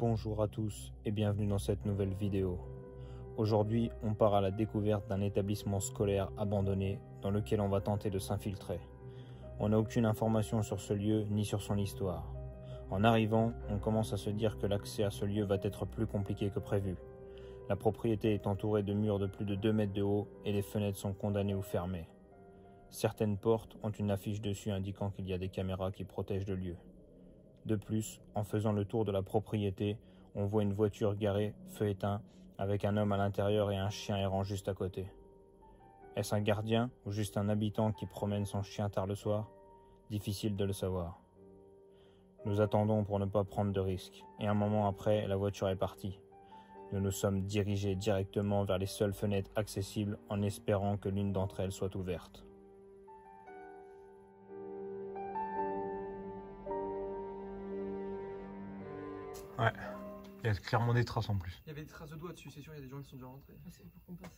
Bonjour à tous et bienvenue dans cette nouvelle vidéo. Aujourd'hui, on part à la découverte d'un établissement scolaire abandonné dans lequel on va tenter de s'infiltrer. On n'a aucune information sur ce lieu ni sur son histoire. En arrivant, on commence à se dire que l'accès à ce lieu va être plus compliqué que prévu. La propriété est entourée de murs de plus de 2 mètres de haut et les fenêtres sont condamnées ou fermées. Certaines portes ont une affiche dessus indiquant qu'il y a des caméras qui protègent le lieu. De plus, en faisant le tour de la propriété, on voit une voiture garée, feu éteint, avec un homme à l'intérieur et un chien errant juste à côté. Est-ce un gardien ou juste un habitant qui promène son chien tard le soir? Difficile de le savoir. Nous attendons pour ne pas prendre de risques, et un moment après, la voiture est partie. Nous nous sommes dirigés directement vers les seules fenêtres accessibles en espérant que l'une d'entre elles soit ouverte. Ouais, il y a clairement des traces en plus. Il y avait des traces de doigts dessus, c'est sûr, il y a des gens qui sont déjà rentrés. Ah, c'est pour qu'on passe.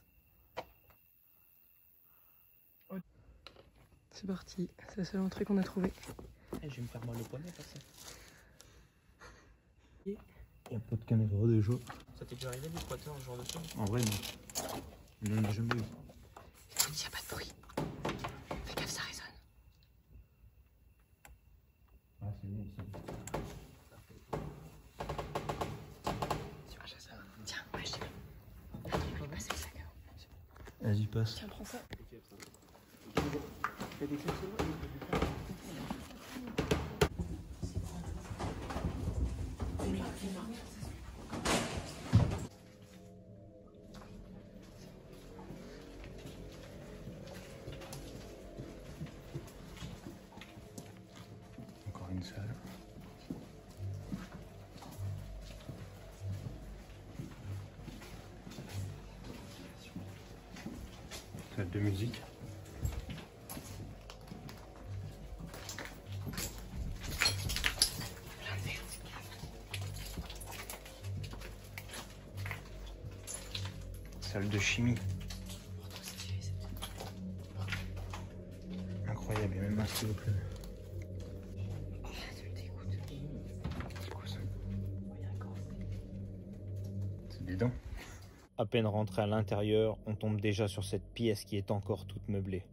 C'est parti, c'est la seule entrée qu'on a trouvée. Je vais me faire mal au poignet, ça. Il n'y a pas de caméra déjà. Ça t'est déjà arrivé d'exploiter un genre de choses? En vrai, non. Je n'en ai jamais eu. Il n'y a pas de bruit. Fais gaffe, ça résonne. Ah, c'est bon, ça. Tiens, ouais, je t'ai. Attends, je vais passer le sac. Vas-y, passe. Tiens, prends ça. Encore une salle. Salle de musique. Salle de chimie. Incroyable, il y a même un stylo plein. C'est quoi ça? C'est des dents. À peine rentré à l'intérieur, on tombe déjà sur cette pièce qui est encore toute meublée.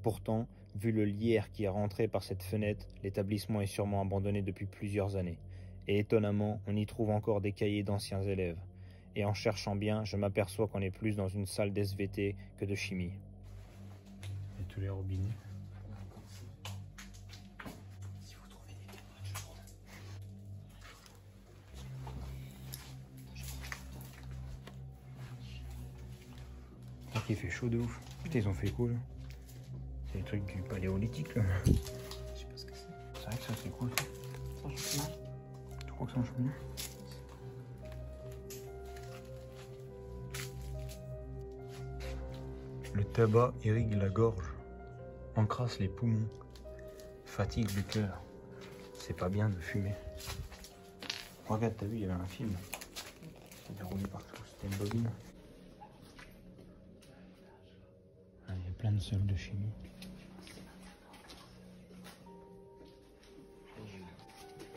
Pourtant, vu le lierre qui est rentré par cette fenêtre, l'établissement est sûrement abandonné depuis plusieurs années. Et étonnamment, on y trouve encore des cahiers d'anciens élèves. Et en cherchant bien, je m'aperçois qu'on est plus dans une salle d'SVT que de chimie. Et tous les robinets. Il fait chaud de ouf. Putain, ils ont fait quoi là? C'est des trucs du paléolithique là. Je sais pas ce que c'est. C'est vrai que ça c'est quoi ça? C'est un champignon. Tu crois que c'est un champignon? Le tabac irrigue la gorge, encrasse les poumons, fatigue le cœur. C'est pas bien de fumer. Regarde, t'as vu, il y avait un film. C'était roulé partout, c'était une bobine. Ah, il y a plein de salles de chimie.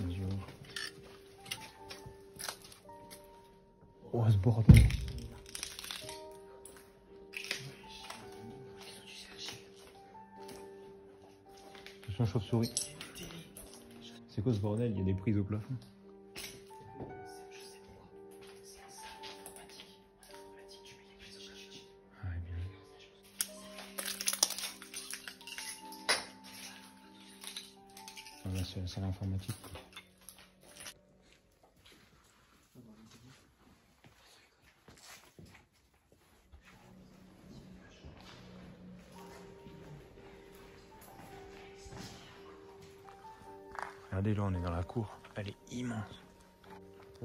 Vas-y, ouvre. Oh, ce bordel. Attention, chauve-souris. C'est quoi ce bordel? Il y a des prises au plafond. Ah, ouais, bien. Ah, là, c'est la salle informatique. Regardez, là, on est dans la cour. Elle est immense.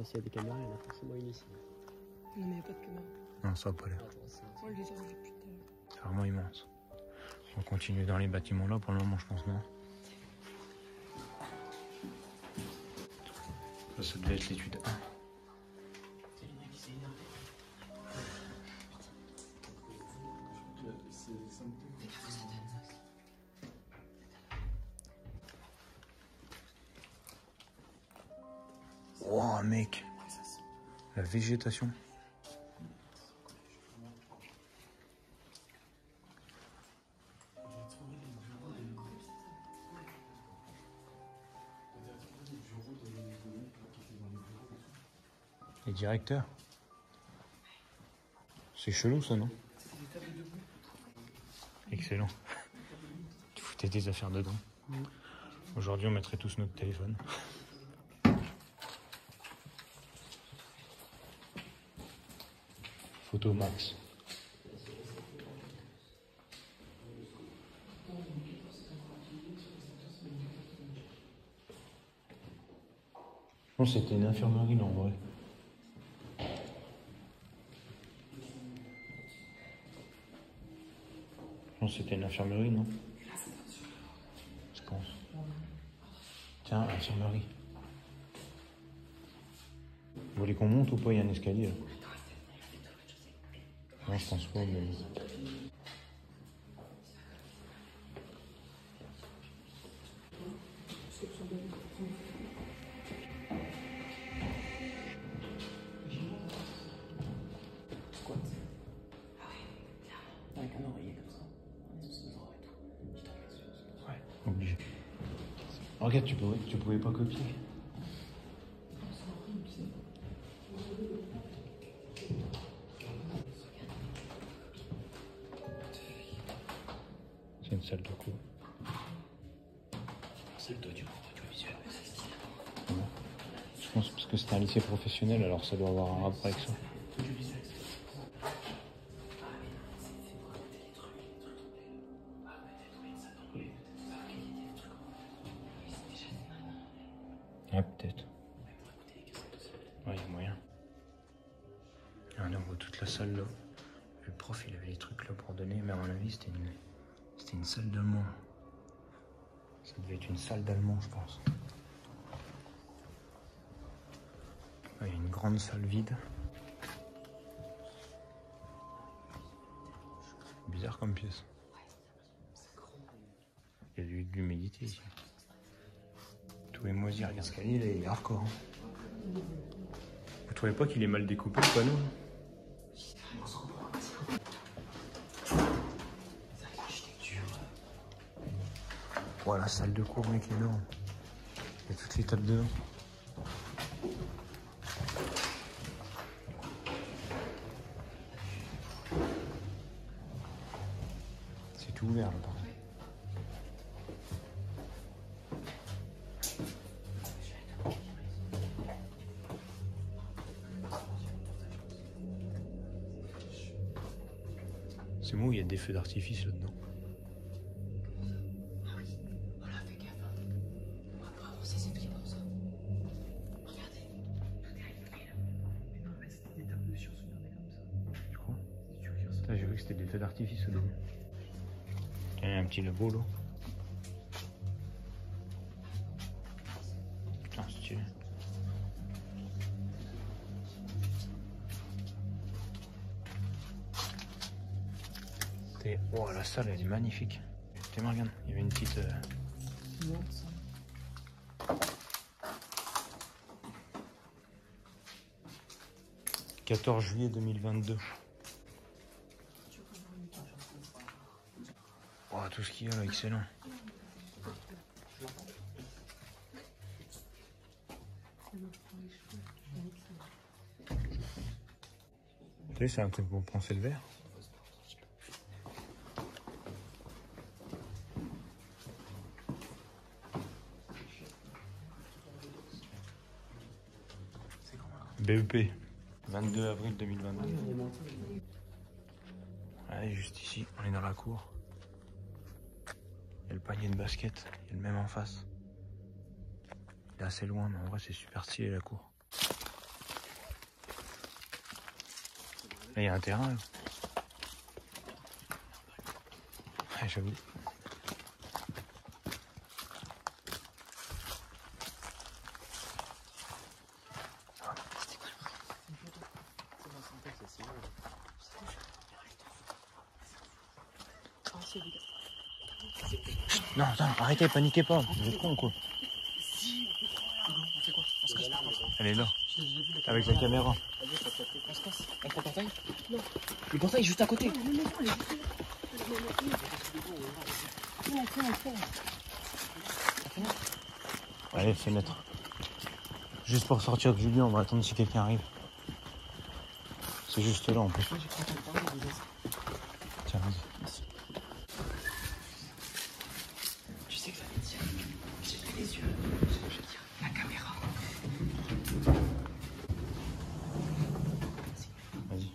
S'il y a des caméras, il y en a forcément une ici. Non, mais il n'y a pas de caméra. Non, ça va pas l'air. Oh, je les ai revus depuis tout à l'heure. C'est vraiment immense. On continue dans les bâtiments là pour le moment, je pense, non? Ça devait être l'étude 1. Oh mec, La végétation. Les directeurs. C'est chelou ça, non? Excellent. Tu foutais tes affaires dedans. Aujourd'hui, on mettrait tous notre téléphone. Photo max. Non, c'était une infirmerie, là, en vrai. Non, c'était une infirmerie, non? Je pense. Tiens, infirmerie. Vous voulez qu'on monte ou pas? Il y a un escalier, là. Non, je pense pas, mais... Ouais, obligé. Regarde, tu pouvais pas copier. C'est une salle de cours. Salle d'audiovisuel. Ouais. Je pense parce que c'est un lycée professionnel, alors ça doit avoir un rapport avec ça. Ah, peut-être. Ouais, il y a moyen. Regardez, on voit toute la salle là. Le prof, il avait des trucs là pour donner, mais à mon avis, c'était une salle d'allemand. Ça devait être une salle d'allemand, je pense. Il y a une grande salle vide. Bizarre comme pièce. Il y a de l'humidité ici. Tout est moisi, regarde ce qu'il est, il est hardcore. Hein. Vous trouvez pas qu'il est mal découpé le panneau? Voilà, la salle de cours, mec, est énorme. Il y a toutes les tables dedans. C'est tout ouvert là, par contre. C'est moi où il y a des feux d'artifice là-dedans. J'ai vu que c'était des feux d'artifice au début. Il y a un petit labo là. Putain, stylé. Oh, la salle elle est magnifique. Tiens, regarde, il y avait une petite. 14 juillet 2022. Oh, tout ce qu'il y a là, excellent. Tu sais, c'est un truc pour poncer le verre. BEP, 22 avril 2022. Allez, juste ici, on est dans la cour. Il y a le panier de basket, il y a le même en face. Il est assez loin, mais en vrai, c'est super stylé la cour. Là, il y a un terrain. Là. Ouais, j'avoue. Non, attends, arrêtez, paniquez pas, vous êtes con quoi. Elle est là, avec la caméra. On se passe. On prend le portail? Non. Le portail est juste à côté. Allez, fenêtre. Juste pour sortir de Julien, on va attendre si quelqu'un arrive. C'est juste là en plus. Tiens, vas-y. Tu sais que ça va être j'ai pris les yeux. Je veux dire, la caméra. Vas-y.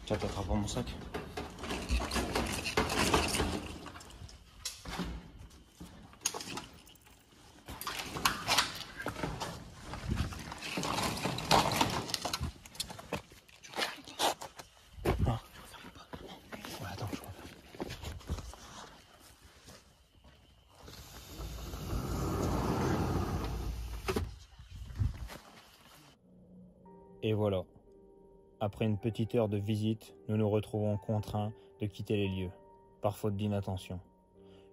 Tiens, t'attrapes mon sac. Ah. Ouais, attends, je reviens. Et voilà. Après une petite heure de visite, nous nous retrouvons contraints de quitter les lieux, par faute d'inattention.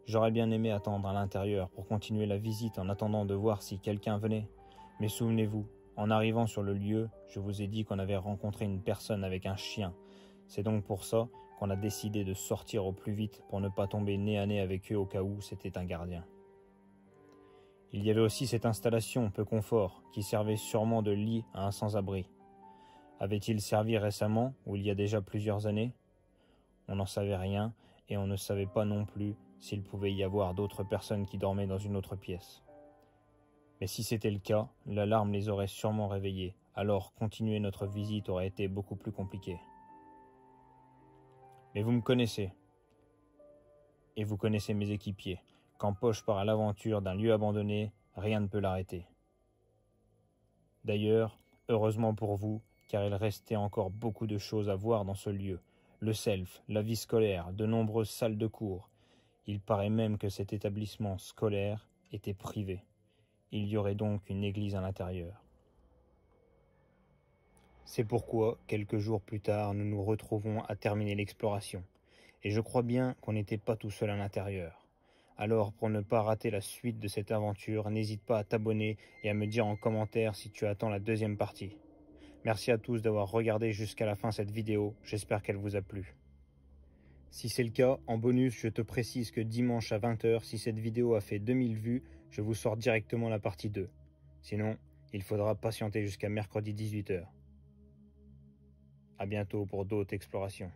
J'aurais bien aimé attendre à l'intérieur pour continuer la visite en attendant de voir si quelqu'un venait. Mais souvenez-vous, en arrivant sur le lieu, je vous ai dit qu'on avait rencontré une personne avec un chien. C'est donc pour ça qu'on a décidé de sortir au plus vite pour ne pas tomber nez à nez avec eux au cas où c'était un gardien. Il y avait aussi cette installation peu confort qui servait sûrement de lit à un sans-abri. Avait-il servi récemment ou il y a déjà plusieurs années? On n'en savait rien et on ne savait pas non plus s'il pouvait y avoir d'autres personnes qui dormaient dans une autre pièce. Mais si c'était le cas, l'alarme les aurait sûrement réveillés, alors continuer notre visite aurait été beaucoup plus compliqué. Mais vous me connaissez. Et vous connaissez mes équipiers. Quand Poche part à l'aventure d'un lieu abandonné, rien ne peut l'arrêter. D'ailleurs, heureusement pour vous, car il restait encore beaucoup de choses à voir dans ce lieu. Le self, la vie scolaire, de nombreuses salles de cours. Il paraît même que cet établissement scolaire était privé. Il y aurait donc une église à l'intérieur. C'est pourquoi, quelques jours plus tard, nous nous retrouvons à terminer l'exploration. Et je crois bien qu'on n'était pas tout seul à l'intérieur. Alors, pour ne pas rater la suite de cette aventure, n'hésite pas à t'abonner et à me dire en commentaire si tu attends la deuxième partie. Merci à tous d'avoir regardé jusqu'à la fin cette vidéo, j'espère qu'elle vous a plu. Si c'est le cas, en bonus, je te précise que dimanche à 20 h, si cette vidéo a fait 2000 vues, je vous sors directement la partie 2. Sinon, il faudra patienter jusqu'à mercredi 18 h. À bientôt pour d'autres explorations.